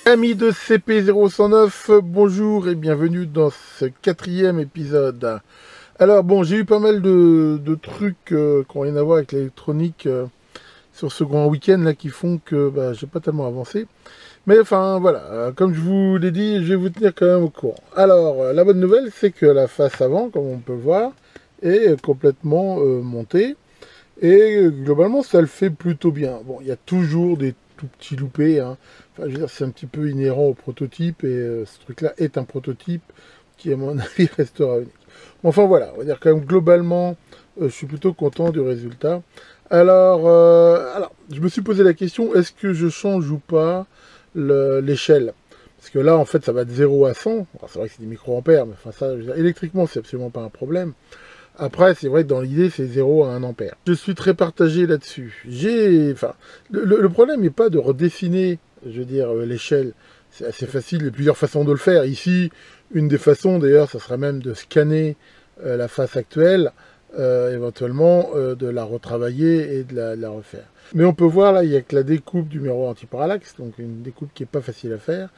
Amis de CP0109, bonjour et bienvenue dans ce 4e épisode. Alors bon, j'ai eu pas mal de trucs qui n'ont rien à voir avec l'électronique sur ce grand week-end là qui font que j'ai pas tellement avancé. Mais enfin voilà, comme je vous l'ai dit, je vais vous tenir quand même au courant. Alors la bonne nouvelle, c'est que la face avant, comme on peut le voir, est complètement montée. Et globalement, ça le fait plutôt bien. Bon, il y a toujours des tout petits loupés, hein. Enfin, je veux dire, c'est un petit peu inhérent au prototype, et ce truc-là est un prototype qui, à mon avis, restera unique. Bon, enfin voilà, on va dire quand même globalement, je suis plutôt content du résultat. Alors, je me suis posé la question, est-ce que je change ou pas l'échelle? Parce que là, en fait, ça va de 0 à 100. C'est vrai que c'est des micro-ampères, mais enfin, ça, je veux dire, électriquement, c'est absolument pas un problème. Après, c'est vrai que dans l'idée, c'est 0 à 1 ampère. Je suis très partagé là-dessus. Le problème n'est pas de redessiner, je veux dire, l'échelle. C'est assez facile, il y a plusieurs façons de le faire. Ici, une des façons, d'ailleurs, ça serait même de scanner la face actuelle, éventuellement de la retravailler et de la refaire. Mais on peut voir, là, il n'y a que la découpe du miroir anti-parallaxe, donc une découpe qui n'est pas facile à faire.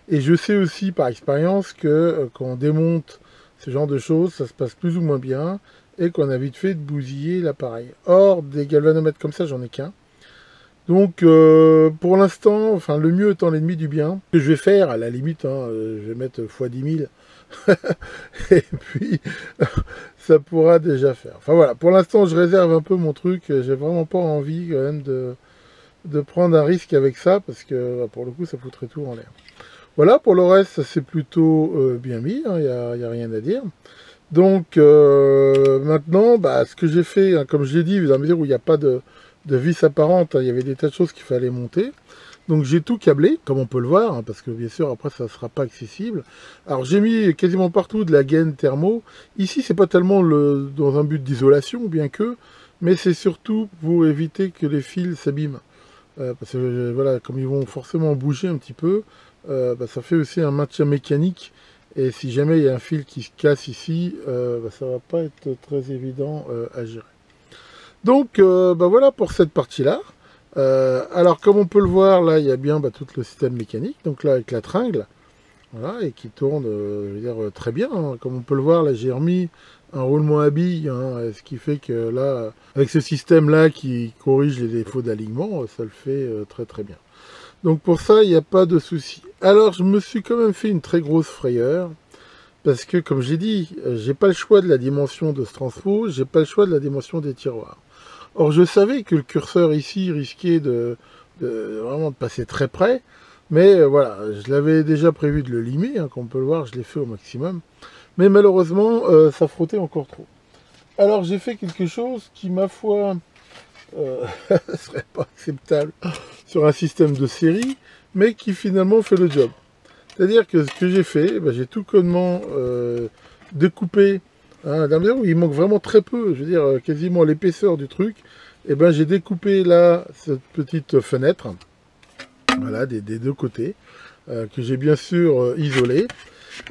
Et je sais aussi, par expérience, que quand on démonte ce genre de choses, ça se passe plus ou moins bien, et qu'on a vite fait de bousiller l'appareil. Or, des galvanomètres comme ça, j'en ai qu'un. Donc, pour l'instant, enfin, le mieux étant l'ennemi du bien, ce que je vais faire, à la limite, hein, je vais mettre x 10 000, et puis, ça pourra déjà faire. Enfin voilà, pour l'instant, je réserve un peu mon truc, j'ai vraiment pas envie quand même de prendre un risque avec ça, parce que, pour le coup, ça foutrait tout en l'air. Voilà, pour le reste, ça s'est plutôt bien mis, hein, y a rien à dire. Donc, maintenant, ce que j'ai fait, hein, comme je l'ai dit, à la mesure où il n'y a pas de vis apparente, hein, il y avait des tas de choses qu'il fallait monter. Donc j'ai tout câblé, comme on peut le voir, hein, parce que bien sûr, après, ça ne sera pas accessible. Alors j'ai mis quasiment partout de la gaine thermo. Ici, c'est pas tellement dans un but d'isolation, bien que, mais c'est surtout pour éviter que les fils s'abîment. Parce que, voilà, comme ils vont forcément bouger un petit peu, ça fait aussi un maintien mécanique. Et si jamais il y a un fil qui se casse ici, ça va pas être très évident à gérer. Donc voilà pour cette partie-là. Alors comme on peut le voir, là il y a bien tout le système mécanique, donc là avec la tringle, voilà, et qui tourne je veux dire, très bien, hein. Comme on peut le voir, là j'ai remis un roulement à billes, hein, ce qui fait que là, avec ce système-là qui corrige les défauts d'alignement, ça le fait très très bien. Donc pour ça, il n'y a pas de souci. Alors je me suis quand même fait une très grosse frayeur, parce que comme j'ai dit, j'ai pas le choix de la dimension de ce transfo, j'ai pas le choix de la dimension des tiroirs. Or je savais que le curseur ici risquait vraiment de passer très près, mais voilà, je l'avais déjà prévu de le limer, hein, comme on peut le voir, je l'ai fait au maximum. Mais malheureusement, ça frottait encore trop. Alors j'ai fait quelque chose qui, ma foi, ne serait pas acceptable sur un système de série, mais qui finalement fait le job. C'est-à-dire que ce que j'ai fait, j'ai tout connement découpé, hein, dans la mesure où il manque vraiment très peu, je veux dire quasiment l'épaisseur du truc, et j'ai découpé là cette petite fenêtre, voilà, des deux côtés, que j'ai bien sûr isolé.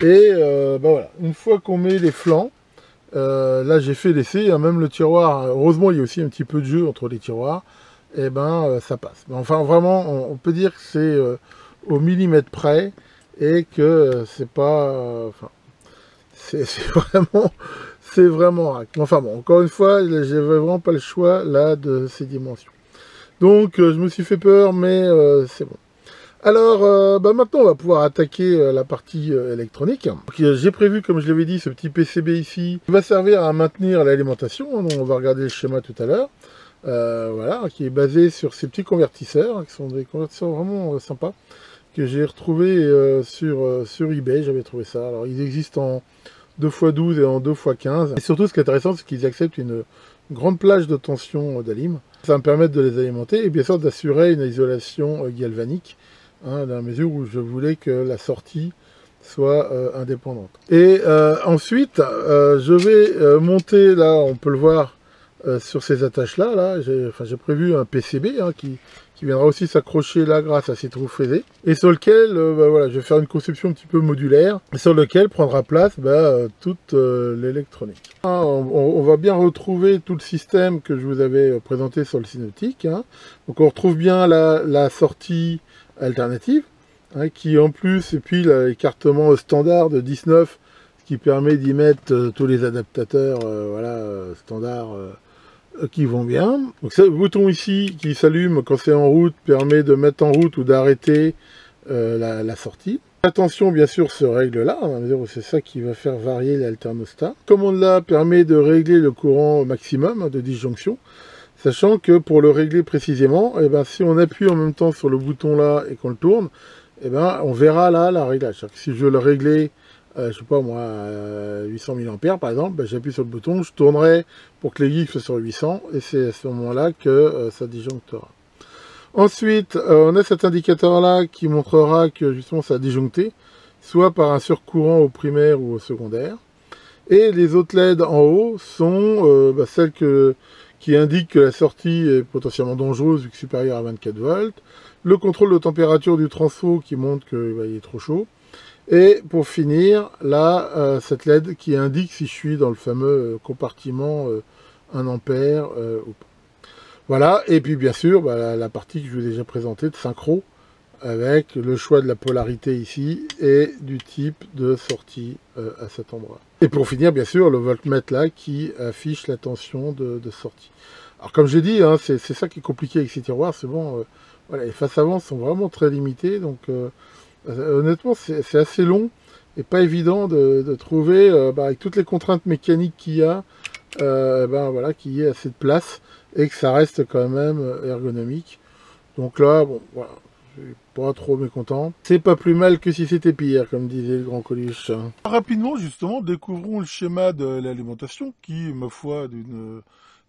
Et voilà, une fois qu'on met les flancs, là j'ai fait l'essai, hein, même le tiroir, heureusement il y a aussi un petit peu de jeu entre les tiroirs, et ça passe. Mais enfin vraiment, on peut dire que c'est au millimètre près, et que c'est pas... c'est vraiment rack. Enfin bon, encore une fois, j'ai vraiment pas le choix là de ces dimensions. Donc je me suis fait peur, mais c'est bon. Alors, maintenant, on va pouvoir attaquer la partie électronique. J'ai prévu, comme je l'avais dit, ce petit PCB ici, qui va servir à maintenir l'alimentation. Donc, on va regarder le schéma tout à l'heure. Voilà, qui est basé sur ces petits convertisseurs, qui sont des convertisseurs vraiment sympas, que j'ai retrouvé sur eBay. J'avais trouvé ça. Alors, ils existent en 2x12 et en 2x15. Et surtout, ce qui est intéressant, c'est qu'ils acceptent une grande plage de tension d'alim. Ça va me permettre de les alimenter et bien sûr d'assurer une isolation galvanique, hein, dans la mesure où je voulais que la sortie soit indépendante. Et ensuite, je vais monter, là, on peut le voir, sur ces attaches-là, là, j'ai prévu un PCB, hein, qui viendra aussi s'accrocher là grâce à ces trous fraisés, et sur lequel voilà, je vais faire une conception un petit peu modulaire, et sur lequel prendra place toute l'électronique. On va bien retrouver tout le système que je vous avais présenté sur le synoptique, hein. Donc on retrouve bien la sortie alternative, hein, qui en plus, et puis l'écartement standard de 19, ce qui permet d'y mettre tous les adaptateurs standards qui vont bien. Donc ce bouton ici qui s'allume quand c'est en route permet de mettre en route ou d'arrêter la sortie. L'attention bien sûr se règle là, c'est ça qui va faire varier l'alternostat. Commande là permet de régler le courant au maximum de disjonction, sachant que pour le régler précisément, si on appuie en même temps sur le bouton là et qu'on le tourne, on verra là la réglage. Si je veux le régler, je sais pas moi, 800 mA par exemple, j'appuie sur le bouton, je tournerai pour que les geeks soient sur 800, et c'est à ce moment-là que ça disjonctera. Ensuite, on a cet indicateur-là qui montrera que justement ça a disjoncté, soit par un surcourant au primaire ou au secondaire. Et les autres LED en haut sont celles qui indiquent que la sortie est potentiellement dangereuse vu que supérieure à 24 volts. Le contrôle de température du transfo qui montre qu'il est trop chaud. Et pour finir, là, cette LED qui indique si je suis dans le fameux compartiment 1 ampère ou pas. Voilà, et puis bien sûr, la partie que je vous ai déjà présentée de synchro, avec le choix de la polarité ici, et du type de sortie à cet endroit. Et pour finir, bien sûr, le voltmètre là, qui affiche la tension de sortie. Alors comme j'ai dit, hein, c'est ça qui est compliqué avec ces tiroirs, c'est bon, voilà, les faces avant sont vraiment très limitées, donc honnêtement, c'est assez long, et pas évident de trouver, avec toutes les contraintes mécaniques qu'il y a, qu'il y ait assez de place, et que ça reste quand même ergonomique. Donc là, bon, voilà, je suis pas trop mécontent. C'est pas plus mal que si c'était pire, comme disait le grand Coluche. Rapidement, justement, découvrons le schéma de l'alimentation, qui, ma foi, d'une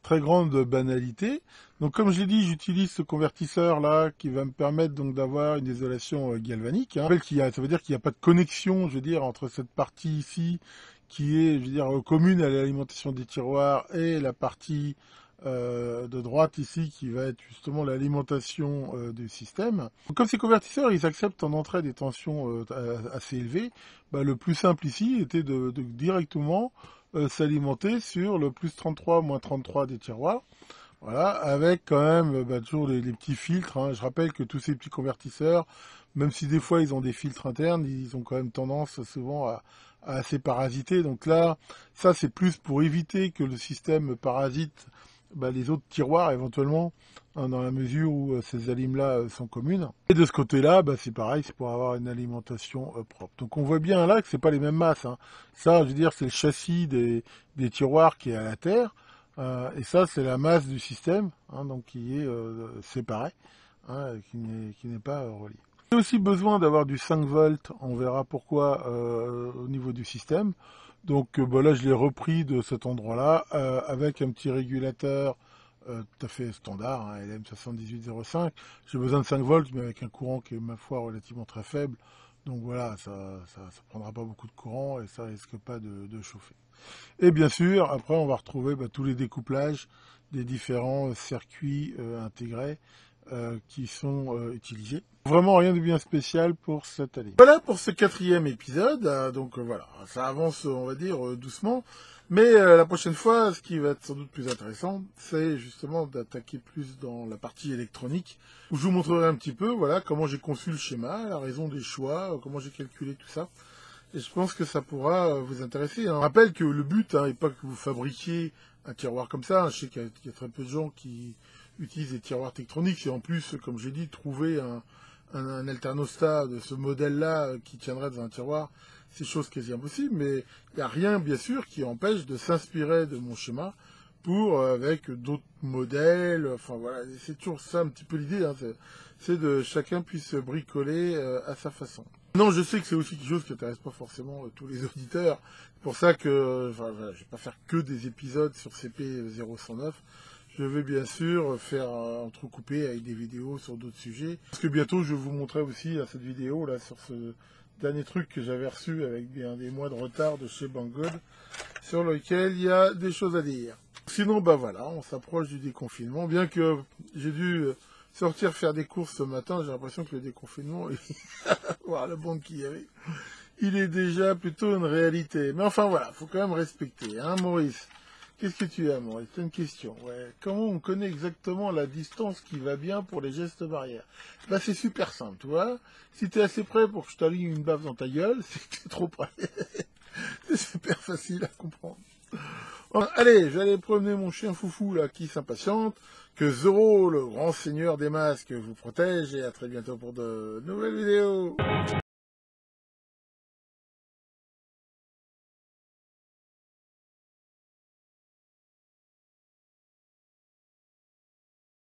très grande banalité. Donc, comme je l'ai dit, j'utilise ce convertisseur-là, qui va me permettre donc d'avoir une isolation galvanique. Hein. Ça veut dire qu'il n'y a pas de connexion, je veux dire, entre cette partie ici, qui est, je veux dire, commune à l'alimentation des tiroirs, et la partie de droite ici qui va être justement l'alimentation du système. Donc, comme ces convertisseurs ils acceptent en entrée des tensions assez élevées, le plus simple ici était de directement s'alimenter sur le plus 33, moins 33 des tiroirs. Voilà, avec quand même toujours les petits filtres. Hein. Je rappelle que tous ces petits convertisseurs, même si des fois ils ont des filtres internes, ils ont quand même tendance souvent à assez parasiter. Donc là, ça c'est plus pour éviter que le système parasite les autres tiroirs éventuellement, hein, dans la mesure où ces alimes-là sont communes. Et de ce côté-là, c'est pareil, c'est pour avoir une alimentation propre. Donc on voit bien là que c'est pas les mêmes masses. Hein. Ça, je veux dire, c'est le châssis des tiroirs qui est à la terre, et ça, c'est la masse du système, hein, donc qui est séparée, hein, qui n'est pas reliée. Il y a aussi besoin d'avoir du 5 volts, on verra pourquoi au niveau du système. Donc là, je l'ai repris de cet endroit-là, avec un petit régulateur tout à fait standard, hein, LM7805. J'ai besoin de 5 volts, mais avec un courant qui est, ma foi, relativement très faible. Donc voilà, ça prendra pas beaucoup de courant et ça risque pas de chauffer. Et bien sûr, après, on va retrouver tous les découplages des différents circuits intégrés qui sont utilisés. Vraiment rien de bien spécial pour cette année. Voilà pour ce 4e épisode. Donc voilà, ça avance, on va dire, doucement. Mais la prochaine fois, ce qui va être sans doute plus intéressant, c'est justement d'attaquer plus dans la partie électronique, où je vous montrerai un petit peu, voilà, comment j'ai conçu le schéma, la raison des choix, comment j'ai calculé tout ça. Et je pense que ça pourra vous intéresser. Hein. Je rappelle que le but n'est pas que vous fabriquiez un tiroir comme ça. Je sais qu'il y a très peu de gens qui utilisent des tiroirs Tektronix. Et en plus, comme j'ai dit, trouver un alternostat de ce modèle-là qui tiendrait dans un tiroir, c'est chose quasi impossible. Mais il n'y a rien, bien sûr, qui empêche de s'inspirer de mon schéma pour avec d'autres modèles. Enfin voilà, c'est toujours ça un petit peu l'idée. Hein, c'est de chacun puisse bricoler à sa façon. Non, je sais que c'est aussi quelque chose qui n'intéresse pas forcément tous les auditeurs. C'est pour ça que je ne vais pas faire que des épisodes sur CP0109. Je vais bien sûr faire entrecouper avec des vidéos sur d'autres sujets. Parce que bientôt, je vais vous montrer aussi cette vidéo là sur ce dernier truc que j'avais reçu avec bien des mois de retard de chez Banggood, sur lequel il y a des choses à dire. Sinon, voilà, on s'approche du déconfinement. Bien que j'ai dû sortir faire des courses ce matin, j'ai l'impression que le déconfinement, voir la bande qu'il y avait, il est déjà plutôt une réalité. Mais enfin voilà, faut quand même respecter, hein Maurice. Qu'est-ce que tu aimes? C'est une question. Ouais. Comment on connaît exactement la distance qui va bien pour les gestes barrières? Bah, c'est super simple, tu vois. Si t'es assez près pour que je t'aligne une baffe dans ta gueule, c'est que t'es trop près. C'est super facile à comprendre. Bon, allez, j'allais promener mon chien foufou là qui s'impatiente. Que Zoro, le grand seigneur des masques, vous protège et à très bientôt pour de nouvelles vidéos.